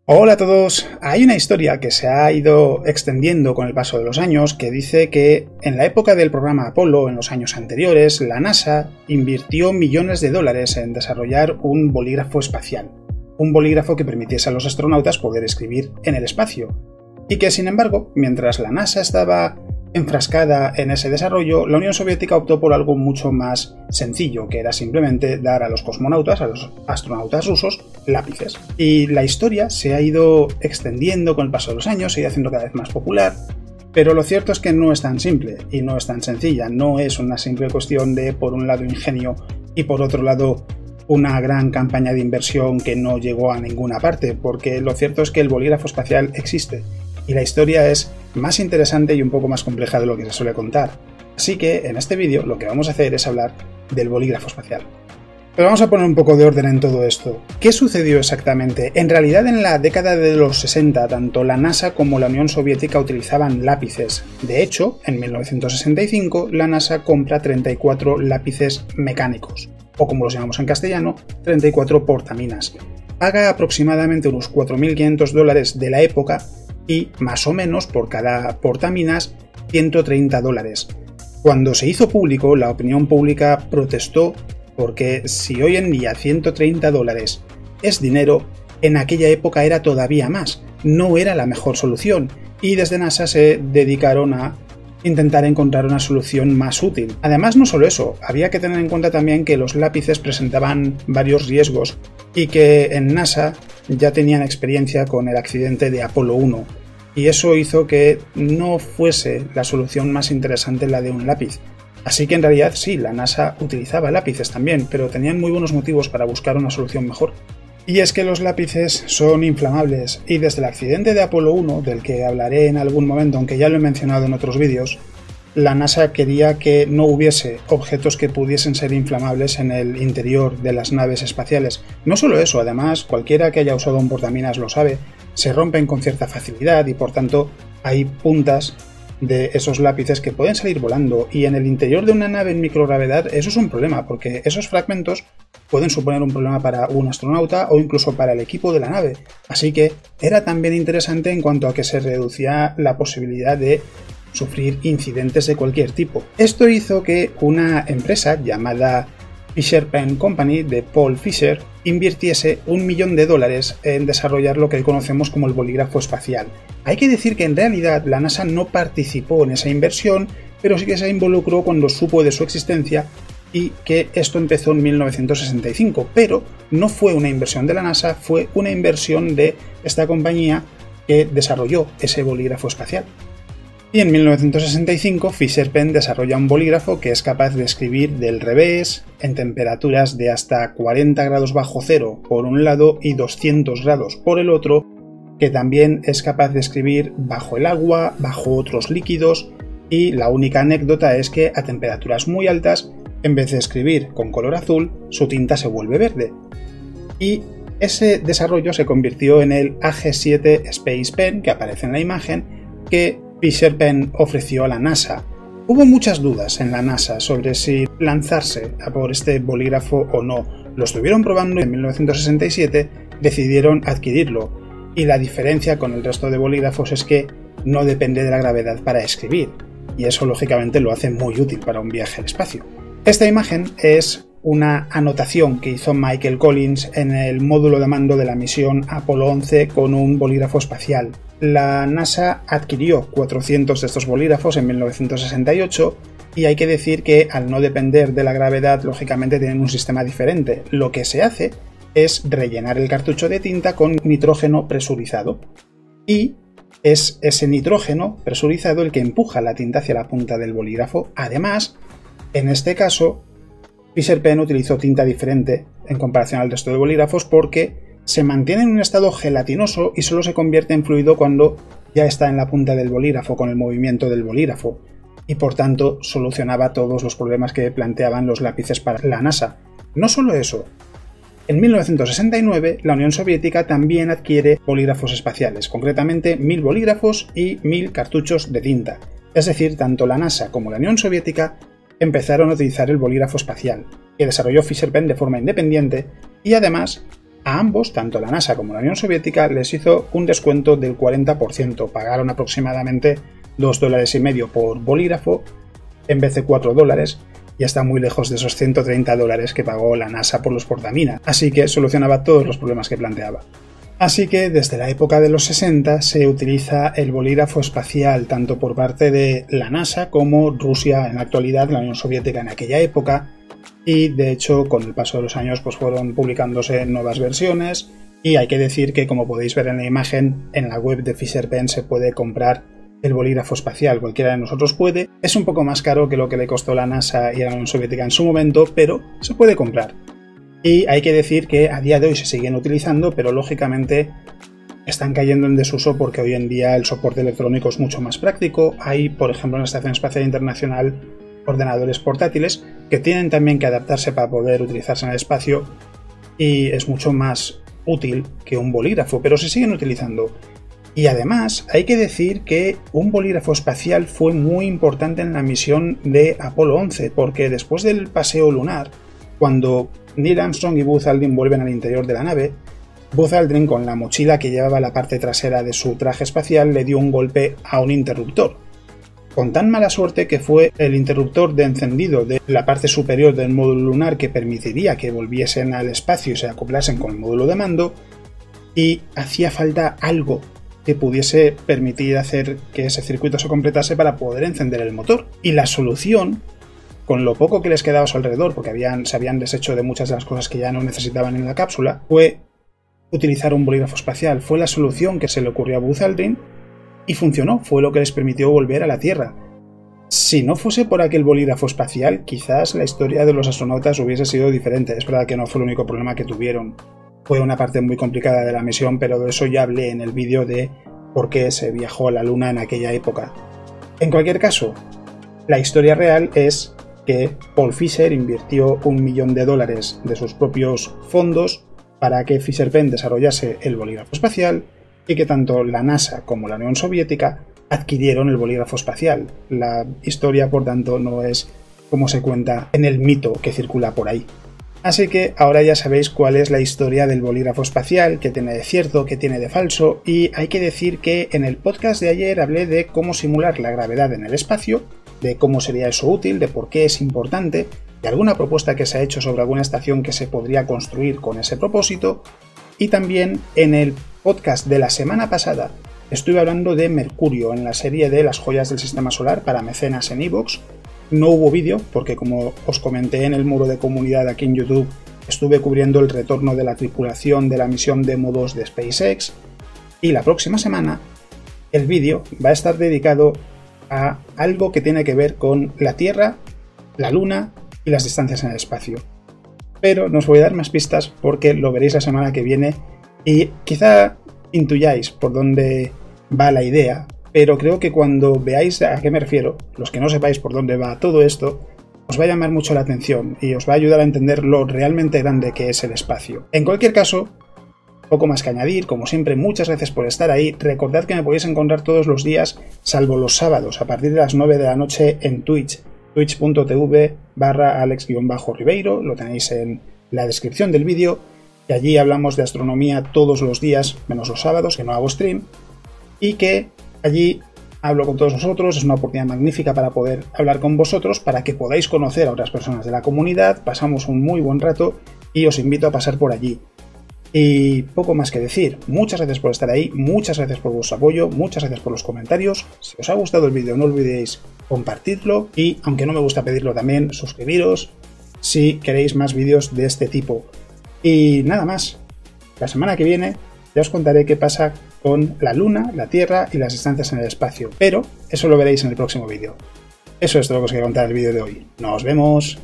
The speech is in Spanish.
Hola a todos. Hay una historia que se ha ido extendiendo con el paso de los años que dice que en la época del programa Apolo, en los años anteriores, la NASA invirtió millones de dólares en desarrollar un bolígrafo espacial. Un bolígrafo que permitiese a los astronautas poder escribir en el espacio. Y que, sin embargo, mientras la NASA estaba enfrascada en ese desarrollo, la Unión Soviética optó por algo mucho más sencillo, que era simplemente dar a los cosmonautas, a los astronautas rusos, lápices. Y la historia se ha ido extendiendo con el paso de los años, se ha ido haciendo cada vez más popular, pero lo cierto es que no es tan simple y no es tan sencilla, no es una simple cuestión de, por un lado, ingenio y por otro lado, una gran campaña de inversión que no llegó a ninguna parte, porque lo cierto es que el bolígrafo espacial existe y la historia es más interesante y un poco más compleja de lo que se suele contar. Así que en este vídeo lo que vamos a hacer es hablar del bolígrafo espacial. Pero vamos a poner un poco de orden en todo esto. ¿Qué sucedió exactamente? En realidad, en la década de los 60, tanto la NASA como la Unión Soviética utilizaban lápices. De hecho, en 1965, la NASA compra 34 lápices mecánicos, o como los llamamos en castellano, 34 portaminas. Paga aproximadamente unos 4.500 dólares de la época y, más o menos, por cada portaminas, 130 dólares. Cuando se hizo público, la opinión pública protestó porque si hoy en día 130 dólares es dinero, en aquella época era todavía más, no era la mejor solución, y desde NASA se dedicaron a intentar encontrar una solución más útil. Además, no solo eso, había que tener en cuenta también que los lápices presentaban varios riesgos y que en NASA ya tenían experiencia con el accidente de Apolo 1, y eso hizo que no fuese la solución más interesante la de un lápiz. Así que en realidad sí, la NASA utilizaba lápices también, pero tenían muy buenos motivos para buscar una solución mejor. Y es que los lápices son inflamables, y desde el accidente de Apolo 1, del que hablaré en algún momento, aunque ya lo he mencionado en otros vídeos, la NASA quería que no hubiese objetos que pudiesen ser inflamables en el interior de las naves espaciales. No solo eso, además, cualquiera que haya usado un portaminas lo sabe, se rompen con cierta facilidad y por tanto hay puntas de esos lápices que pueden salir volando, y en el interior de una nave en microgravedad eso es un problema, porque esos fragmentos pueden suponer un problema para un astronauta o incluso para el equipo de la nave. Así que era también interesante en cuanto a que se reducía la posibilidad de sufrir incidentes de cualquier tipo. Esto hizo que una empresa llamada Fisher Pen Company de Paul Fisher invirtiese $1 millón en desarrollar lo que conocemos como el bolígrafo espacial. Hay que decir que en realidad la NASA no participó en esa inversión, pero sí que se involucró cuando supo de su existencia y que esto empezó en 1965, pero no fue una inversión de la NASA, fue una inversión de esta compañía que desarrolló ese bolígrafo espacial. Y en 1965 Fisher Pen desarrolla un bolígrafo que es capaz de escribir del revés, en temperaturas de hasta 40 grados bajo cero por un lado y 200 grados por el otro, que también es capaz de escribir bajo el agua, bajo otros líquidos, y la única anécdota es que a temperaturas muy altas, en vez de escribir con color azul, su tinta se vuelve verde. Y ese desarrollo se convirtió en el AG-7 Space Pen, que aparece en la imagen, que Fisher Pen ofreció a la NASA. Hubo muchas dudas en la NASA sobre si lanzarse a por este bolígrafo o no. Lo estuvieron probando y en 1967 decidieron adquirirlo. Y la diferencia con el resto de bolígrafos es que no depende de la gravedad para escribir. Y eso lógicamente lo hace muy útil para un viaje al espacio. Esta imagen es una anotación que hizo Michael Collins en el módulo de mando de la misión Apolo 11 con un bolígrafo espacial. La NASA adquirió 400 de estos bolígrafos en 1968 y hay que decir que al no depender de la gravedad, lógicamente tienen un sistema diferente. Lo que se hace es rellenar el cartucho de tinta con nitrógeno presurizado y es ese nitrógeno presurizado el que empuja la tinta hacia la punta del bolígrafo. Además, en este caso, Fisher Pen utilizó tinta diferente en comparación al resto de bolígrafos porque se mantiene en un estado gelatinoso y solo se convierte en fluido cuando ya está en la punta del bolígrafo con el movimiento del bolígrafo, y por tanto solucionaba todos los problemas que planteaban los lápices para la NASA. No solo eso, en 1969 la Unión Soviética también adquiere bolígrafos espaciales, concretamente 1000 bolígrafos y 1000 cartuchos de tinta. Es decir, tanto la NASA como la Unión Soviética empezaron a utilizar el bolígrafo espacial, que desarrolló Fisher Pen de forma independiente, y además A ambos, tanto la NASA como la Unión Soviética, les hizo un descuento del 40%. Pagaron aproximadamente $2,50 por bolígrafo en vez de $4, y está muy lejos de esos $130 que pagó la NASA por los portamina, así que solucionaba todos los problemas que planteaba. Así que desde la época de los 60 se utiliza el bolígrafo espacial tanto por parte de la NASA como Rusia en la actualidad, la Unión Soviética en aquella época, y de hecho con el paso de los años pues fueron publicándose nuevas versiones, y hay que decir que, como podéis ver en la imagen, en la web de Fisher Pen se puede comprar el bolígrafo espacial, cualquiera de nosotros puede. Es un poco más caro que lo que le costó la NASA y a la Unión Soviética en su momento, pero se puede comprar. Y hay que decir que a día de hoy se siguen utilizando, pero lógicamente están cayendo en desuso porque hoy en día el soporte electrónico es mucho más práctico. Hay, por ejemplo, en la Estación Espacial Internacional ordenadores portátiles que tienen también que adaptarse para poder utilizarse en el espacio, y es mucho más útil que un bolígrafo, pero se siguen utilizando. Y además hay que decir que un bolígrafo espacial fue muy importante en la misión de Apolo 11, porque después del paseo lunar, cuando Neil Armstrong y Buzz Aldrin vuelven al interior de la nave, Buzz Aldrin, con la mochila que llevaba la parte trasera de su traje espacial, le dio un golpe a un interruptor, con tan mala suerte que fue el interruptor de encendido de la parte superior del módulo lunar que permitiría que volviesen al espacio y se acoplasen con el módulo de mando, y hacía falta algo que pudiese permitir hacer que ese circuito se completase para poder encender el motor. Y la solución, con lo poco que les quedaba a su alrededor, porque se habían deshecho de muchas de las cosas que ya no necesitaban en la cápsula, fue utilizar un bolígrafo espacial. Fue la solución que se le ocurrió a Buzz Aldrin y funcionó, fue lo que les permitió volver a la Tierra. Si no fuese por aquel bolígrafo espacial, quizás la historia de los astronautas hubiese sido diferente. Es verdad que no fue el único problema que tuvieron. Fue una parte muy complicada de la misión, pero de eso ya hablé en el vídeo de por qué se viajó a la Luna en aquella época. En cualquier caso, la historia real es que Paul Fisher invirtió $1 millón de sus propios fondos para que Fisher Pen desarrollase el bolígrafo espacial, y que tanto la NASA como la Unión Soviética adquirieron el bolígrafo espacial. La historia, por tanto, no es como se cuenta en el mito que circula por ahí. Así que ahora ya sabéis cuál es la historia del bolígrafo espacial, qué tiene de cierto, qué tiene de falso, y hay que decir que en el podcast de ayer hablé de cómo simular la gravedad en el espacio, de cómo sería eso útil, de por qué es importante, de alguna propuesta que se ha hecho sobre alguna estación que se podría construir con ese propósito, y también en el podcast de la semana pasada estuve hablando de Mercurio en la serie de las joyas del sistema solar para mecenas en iVoox. No hubo vídeo porque, como os comenté en el muro de comunidad aquí en YouTube, estuve cubriendo el retorno de la tripulación de la misión Demo 2 de SpaceX, y la próxima semana el vídeo va a estar dedicado a algo que tiene que ver con la Tierra, la Luna y las distancias en el espacio. Pero no os voy a dar más pistas porque lo veréis la semana que viene y quizá intuyáis por dónde va la idea, pero creo que cuando veáis a qué me refiero, los que no sepáis por dónde va todo esto, os va a llamar mucho la atención y os va a ayudar a entender lo realmente grande que es el espacio. En cualquier caso, poco más que añadir. Como siempre, muchas gracias por estar ahí. Recordad que me podéis encontrar todos los días, salvo los sábados, a partir de las 9 de la noche en Twitch, twitch.tv/alex_ribeiro, lo tenéis en la descripción del vídeo, y allí hablamos de astronomía todos los días, menos los sábados, que no hago stream, y que allí hablo con todos vosotros. Es una oportunidad magnífica para poder hablar con vosotros, para que podáis conocer a otras personas de la comunidad. Pasamos un muy buen rato y os invito a pasar por allí. Y poco más que decir. Muchas gracias por estar ahí, muchas gracias por vuestro apoyo, muchas gracias por los comentarios. Si os ha gustado el vídeo, no olvidéis compartirlo y, aunque no me gusta pedirlo también, suscribiros si queréis más vídeos de este tipo. Y nada más. La semana que viene ya os contaré qué pasa con la Luna, la Tierra y las distancias en el espacio. Pero eso lo veréis en el próximo vídeo. Eso es todo lo que os quería contar en el vídeo de hoy. ¡Nos vemos!